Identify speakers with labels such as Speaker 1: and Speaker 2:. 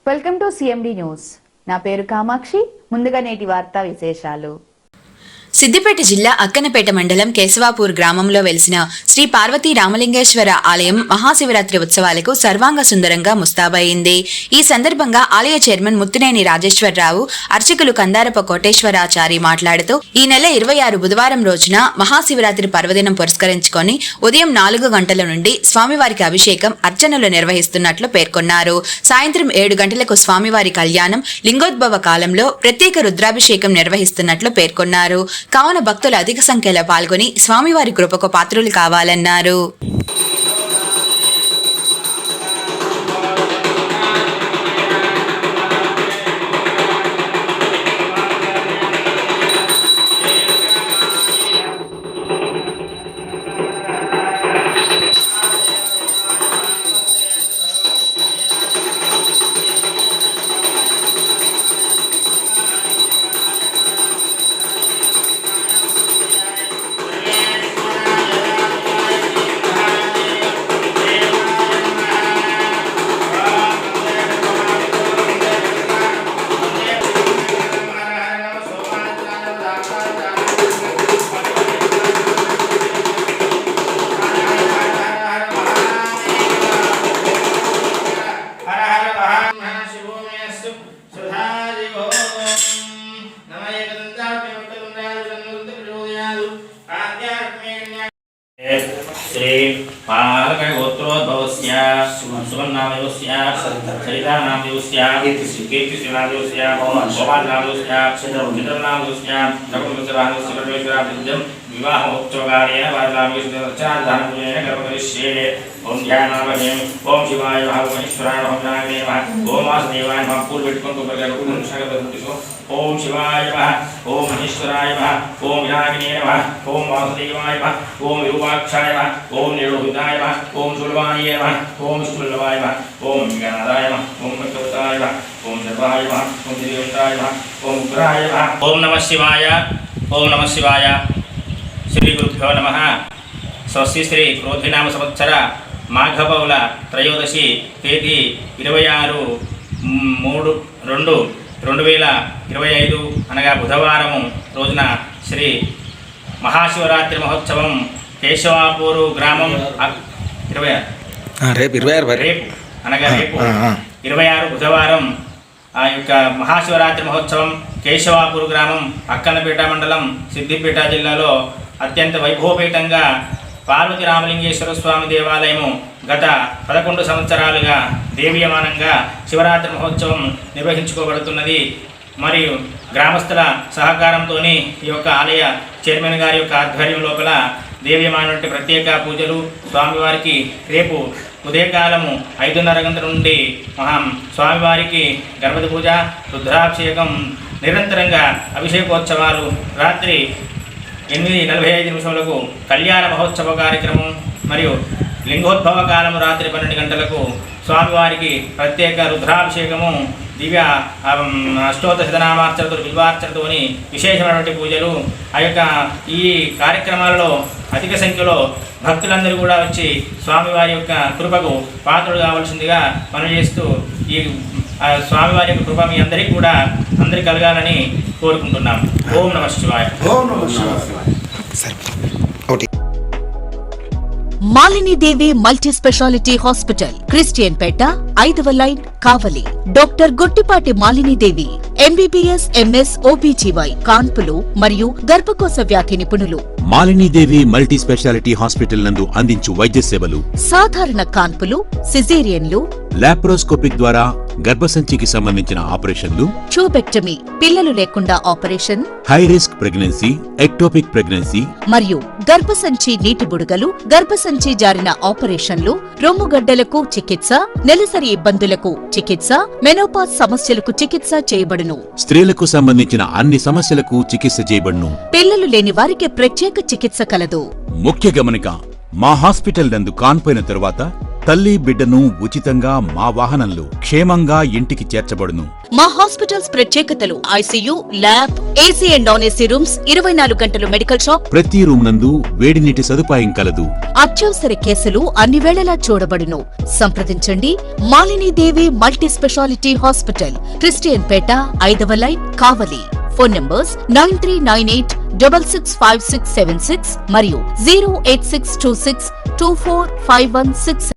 Speaker 1: Welcome to CMD news. నా పేరు కామాక్షి. ముందుగా నేటి వార్తా విశేషాలు.
Speaker 2: సిద్దిపేట జిల్లా అక్కనపేట మండలం కేశవాపూర్ గ్రామంలో వెలిసిన శ్రీ పార్వతీ రామలింగేశ్వర ఆలయం మహాశివరాత్రి ఉత్సవాలకు సర్వాంగ సుందరంగా ముస్తాబయింది. ఈ సందర్భంగా ఆలయ చైర్మన్ ముత్తినేని రాజేశ్వరరావు, అర్చకులు కందారప కోటేశ్వరాచారి మాట్లాడుతూ ఈ నెల 26 బుధవారం రోజున మహాశివరాత్రి పర్వదినం పురస్కరించుకొని ఉదయం 4 గంటల నుండి స్వామివారికి అభిషేకం, అర్చనలు నిర్వహిస్తున్నట్లు పేర్కొన్నారు. సాయంత్రం 7 గంటలకు స్వామివారి కళ్యాణం, లింగోద్భవ కాలంలో ప్రత్యేక రుద్రాభిషేకం నిర్వహిస్తున్నట్లు పేర్కొన్నారు. కావున భక్తులు అధిక సంఖ్యలో పాల్గొని స్వామివారి కృపకు పాత్రులు కావాలన్నారు.
Speaker 3: श्री पालकगोत्रोद्भवस्य सुवर्णामयोस्य सरितानामयोस्य कीर्तिश्रीनामयोस्य गोपालनामयोस्य चन्द्रनामयोस्य नकुलमित्रनामयोस्य परमेश्वराब्दं विवाहोत्सवकार्ये वारनामयोस्य रचनाधानपूजेन कर्मकरिष्ये। ओम ध्यानामहे ओम शिवाय नमः ओम ईश्वराय नमः ओम नारायणाय नमः ओम वासुदेवाय नमः पूर्व पेट्कोन को प्रकार को शंकर ओम शिवाय नमः ओम ईश्वराय नमः ओम विनायकाय नमः ओम वासुदेवाय नमः ओम विरूपाक्षाय नमः ओम निरोधाय नमः ओम सुलभाय नमः ओम सुलभाय नमः ओम विघ्ननादाय नमः ओम मत्तवताय नमः ओम सर्वाय नमः ओम दिव्यवताय नमः ओम उग्राय नमः ओम नमः शिवाय ओम नमः शिवाय। श्री गुरुभ्यो नमः। स्वस्ति श्री क्रोधिनाम संवत्सर మాఘబౌల త్రయోదశి తేదీ 26/3/2025 అనగా బుధవారము రోజున శ్రీ మహాశివరాత్రి మహోత్సవం కేశవాపూరు గ్రామం రేపు అనగా రేపు 26 బుధవారం ఆ యొక్క మహాశివరాత్రి మహోత్సవం కేశవాపూరు గ్రామం అక్కన్నపేట మండలం సిద్దిపేట జిల్లాలో అత్యంత వైభవపేతంగా పార్వతీ రామలింగేశ్వర స్వామి దేవాలయము గత 11 సంవత్సరాలుగా దేవీయమానంగా శివరాత్రి మహోత్సవం నిర్వహించుకోబడుతున్నది. మరియు గ్రామస్తుల సహకారంతో ఈ యొక్క ఆలయ చైర్మన్ గారి యొక్క ఆధ్వర్యం లోపల దేవీయమానంటే ప్రత్యేక పూజలు స్వామివారికి రేపు ఉదయకాలము 5:30 గంటల నుండి స్వామివారికి గణపతి పూజ, రుద్రాభిషేకం, నిరంతరంగా అభిషేకోత్సవాలు, రాత్రి 8:45 కళ్యాణ మహోత్సవ కార్యక్రమం మరియు లింగోద్భవ కాలము రాత్రి 12 గంటలకు స్వామివారికి ప్రత్యేక రుద్రాభిషేకము, దివ్య అష్టోత్తర శతనామార్చనతో బిల్వార్చనతోని విశేషమైనటువంటి పూజలు. ఆ యొక్క ఈ కార్యక్రమాలలో అధిక సంఖ్యలో భక్తులందరూ కూడా వచ్చి స్వామివారి యొక్క కృపకు పాత్రలు కావాల్సిందిగా మనం చేస్తూ ఈ స్వామివారి యొక్క కృప మీ అందరికీ కూడా అందరికీ కలగాలని కోరుకుంటున్నాం. ఓం నమః శివాయ. ఓం నమః శివాయ.
Speaker 4: Malinidevi multi speciality hospital, Christian Peta, 5వ line, Kavali. Doctor Gottipati Malinidevi MBBS, MS, OBGY, కాన్పులు మరియు గర్భకోశ వ్యాధి నిపుణులు.
Speaker 5: మాలినీదేవి మల్టీ స్పెషాలిటీ హాస్పిటల్ నందు అందించు వైద్య సేవలు: సాధారణ
Speaker 4: కాన్పులు, సిజేరియన్లు,
Speaker 5: లాప్రోస్కోపిక్ ద్వారా గర్భసంచికి సంబంధించిన ఆపరేషన్లు,
Speaker 4: ట్యూబెక్టమీ, పిల్లలు లేకుండా operation,
Speaker 5: high risk pregnancy, ectopic pregnancy
Speaker 4: మరియు గర్భసంచి నీటి బుడగలు, గర్భసంచి జారిన ఆపరేషన్లు, రొమ్ముగడ్డలకు చికిత్స, నెలసరి ఇబ్బందులకు చికిత్స, మెనోపాజ్ సమస్యలకు చికిత్స చేయబడును.
Speaker 5: స్త్రీలకు సంబంధించిన అన్ని సమస్యలకు చికిత్స చేయబడును.
Speaker 4: పిల్లలు లేని వారికి ప్రత్యేక చికిత్స కలదు.
Speaker 5: ముఖ్య గమనిక: మా హాస్పిటల్ నందు కాన్పోయిన తరువాత తల్లి బిడ్డను ఉచితంగా మా వాహనంలో క్షేమంగా ఇంటికి చేర్చబడును.
Speaker 4: మా హాస్పిటల్స్ ప్రత్యేకతలు ICU, lab, AC and non AC rooms, 24 గంటలు మెడికల్ షాప్,
Speaker 5: ప్రతి రూమ్ నందు వేడి నీటి సదుపాయం కలదు.
Speaker 4: అత్యవసర కేసులు అన్ని వేళలా చూడబడును. సంప్రదించండి మాలిని దేవి multi speciality hospital, Christian Peta, 5వ లైన్, కావలి. ఫోన్ నంబర్స్ 9398665676 మరియు 08626245166.